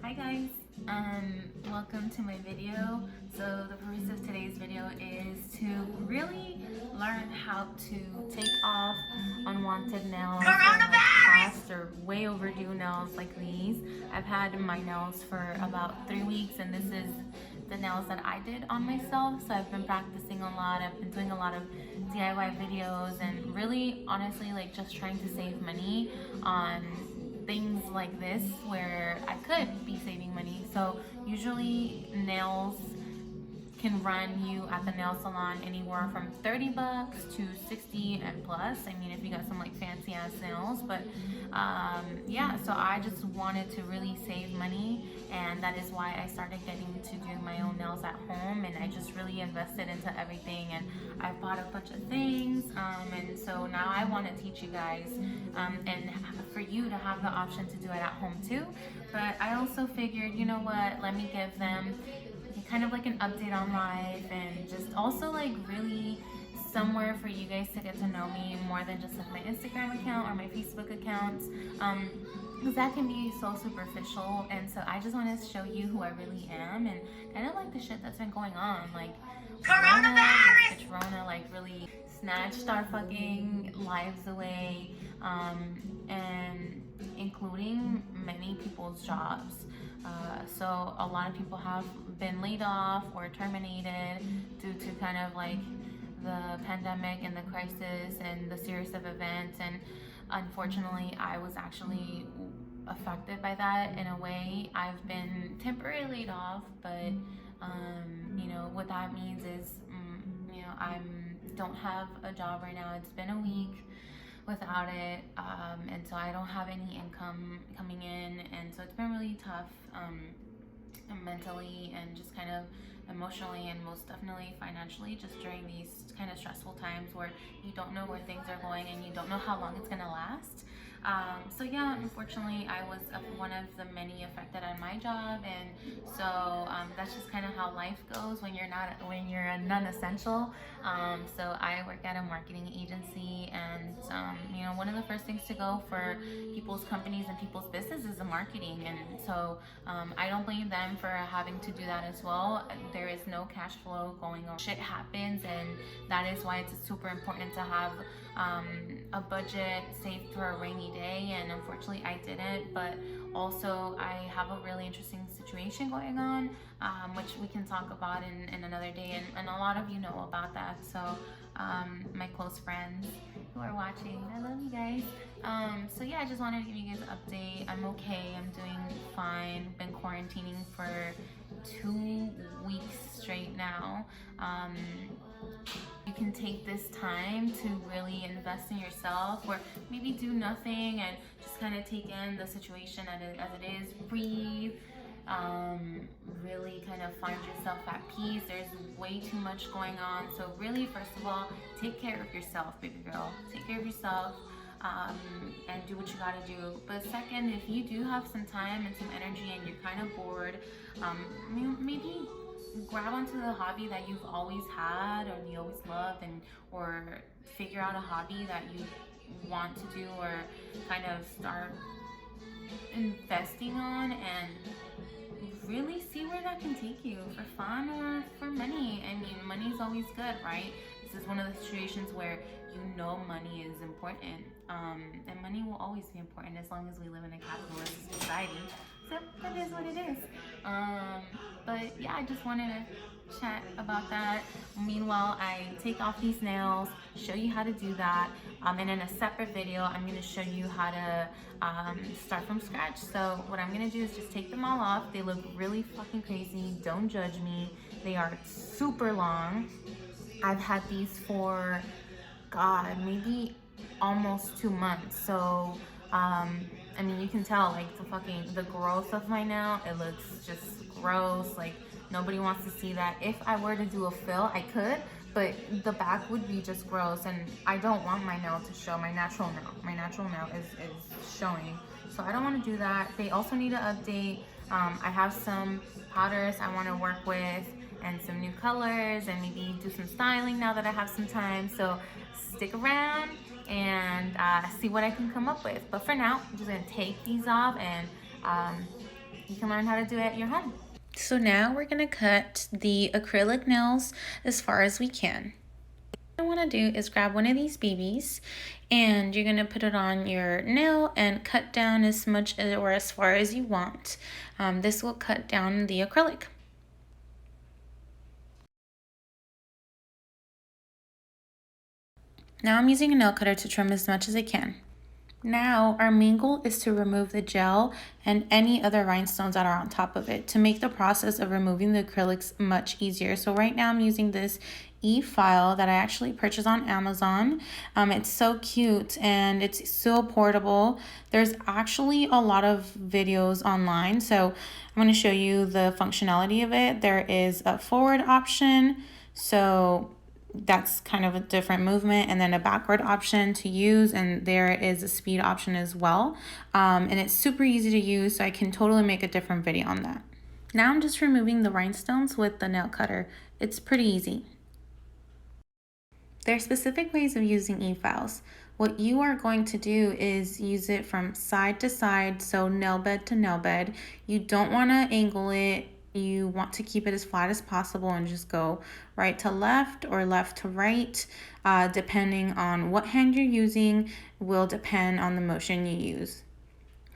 Hi guys, welcome to my video. So the purpose of today's video is to really learn how to take off unwanted nails, past or way overdue nails like these. I've had my nails for about 3 weeks and this is the nails that I did on myself. So I've been practicing a lot. I've been doing a lot of DIY videos and really honestly like just trying to save money on things like this where I could be saving money. So usually nails can run you at the nail salon anywhere from 30 bucks to 60 and plus. I mean, if you got some like fancy ass nails, but yeah, so I just wanted to really save money, and that is why I started getting to do my own nails at home, and I just really invested into everything, and I bought a bunch of things, and so now I want to teach you guys, and for you to have the option to do it at home too. But I also figured, you know what, let me give them kind of like an update on life, and just also like really somewhere for you guys to get to know me more than just like my Instagram account or my Facebook accounts, because that can be so superficial. And so I just want to show you who I really am, and kind of like the shit that's been going on, like Coronavirus! Corona like really snatched our fucking lives away, and including many people's jobs. So a lot of people have been laid off or terminated due to kind of like the pandemic and the crisis and the series of events, and unfortunately I was actually affected by that in a way. I've been temporarily laid off, but you know what that means is you know I don't have a job right now. It's been a week without it, and so I don't have any income coming in, and so it's been really tough mentally and just kind of emotionally, and most definitely financially, just during these kind of stressful times where you don't know where things are going and you don't know how long it's gonna last. So yeah, unfortunately I was one of the many affected on my job, and so that's just kind of how life goes when you're a non-essential. So I work at a marketing agency, and you know, one of the first things to go for people's companies and people's business is the marketing, and so I don't blame them for having to do that as well. There is no cash flow going on. Shit happens, and that is why it's super important to have a budget saved for a rainy day, and unfortunately I didn't. But also I have a really interesting situation going on, which we can talk about in another day, and a lot of you know about that. So my close friends who are watching, I love you guys. So yeah, I just wanted to give you guys an update. I'm okay, I'm doing fine. Been quarantining for 2 weeks straight now. You can take this time to really invest in yourself, or maybe do nothing and just kind of take in the situation as it is. Breathe, really kind of find yourself at peace. There's way too much going on, so really, first of all, take care of yourself, baby girl. Take care of yourself, and do what you gotta do. But second, if you do have some time and some energy and you're kind of bored, maybe grab onto the hobby that you've always had or you always loved, and or figure out a hobby that you want to do or kind of start investing on, and really see where that can take you, for fun or for money. I mean, money is always good, right? This is one of the situations where you know money is important, and money will always be important as long as we live in a capitalist society. So that is what it is. But yeah, I just wanted to chat about that. Meanwhile, I take off these nails, show you how to do that, and in a separate video I'm going to show you how to start from scratch. So what I'm going to do is just take them all off. They look really fucking crazy, don't judge me. They are super long. I've had these for, God, maybe almost 2 months. So I mean, you can tell like the growth of my nail. It looks just gross. Like nobody wants to see that. If I were to do a fill, I could, but the back would be just gross, and I don't want my nail to show. My natural nail is showing, so I don't want to do that. They also need an update. I have some powders I want to work with, and some new colors, and maybe do some styling now that I have some time. So stick around and see what I can come up with. But for now, I'm just gonna take these off and you can learn how to do it at your home. So now we're gonna cut the acrylic nails as far as we can. What I want to do is grab one of these BBs and you're going to put it on your nail and cut down as much or as far as you want. This will cut down the acrylic. Now I'm using a nail cutter to trim as much as I can. Now our main goal is to remove the gel and any other rhinestones that are on top of it to make the process of removing the acrylics much easier. So right now I'm using this e-file that I actually purchased on Amazon. It's so cute and it's so portable. There's actually a lot of videos online, so I'm going to show you the functionality of it. There is a forward option, so that's kind of a different movement, and then a backward option to use, and there is a speed option as well. And it's super easy to use, so I can totally make a different video on that. Now I'm just removing the rhinestones with the nail cutter. It's pretty easy. There are specific ways of using e-files. What you are going to do is use it from side to side, so nail bed to nail bed. You don't want to angle it. You want to keep it as flat as possible and just go right to left or left to right. Depending on what hand you're using will depend on the motion you use.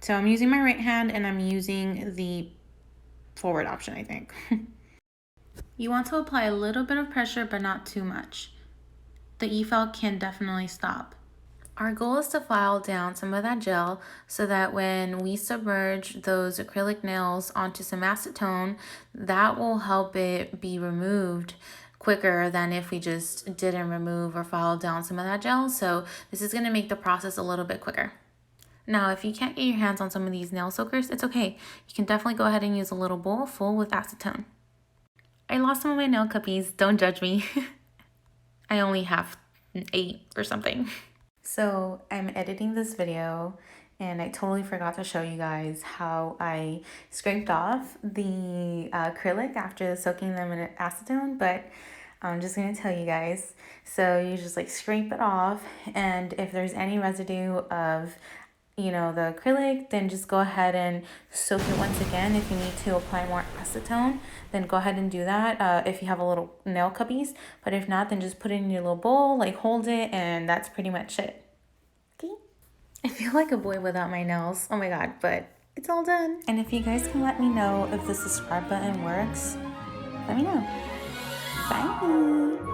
So I'm using my right hand and I'm using the forward option, I think. You want to apply a little bit of pressure, but not too much. The e-file can definitely stop. Our goal is to file down some of that gel so that when we submerge those acrylic nails onto some acetone, that will help it be removed quicker than if we just didn't remove or file down some of that gel. So this is going to make the process a little bit quicker. Now, if you can't get your hands on some of these nail soakers, it's okay. You can definitely go ahead and use a little bowl full with acetone. I lost some of my nail cuppies, don't judge me. I only have 8 or something. So I'm editing this video and I totally forgot to show you guys how I scraped off the acrylic after soaking them in acetone, but I'm just going to tell you guys. So you just like scrape it off, and if there's any residue of the acrylic, then just go ahead and soak it once again. If you need to apply more acetone, then go ahead and do that if you have a little nail cuppies. But if not, then just put it in your little bowl, like hold it, and that's pretty much it. Okay? I feel like a boy without my nails. Oh my god, but it's all done. And if you guys can let me know if the subscribe button works, let me know. Bye!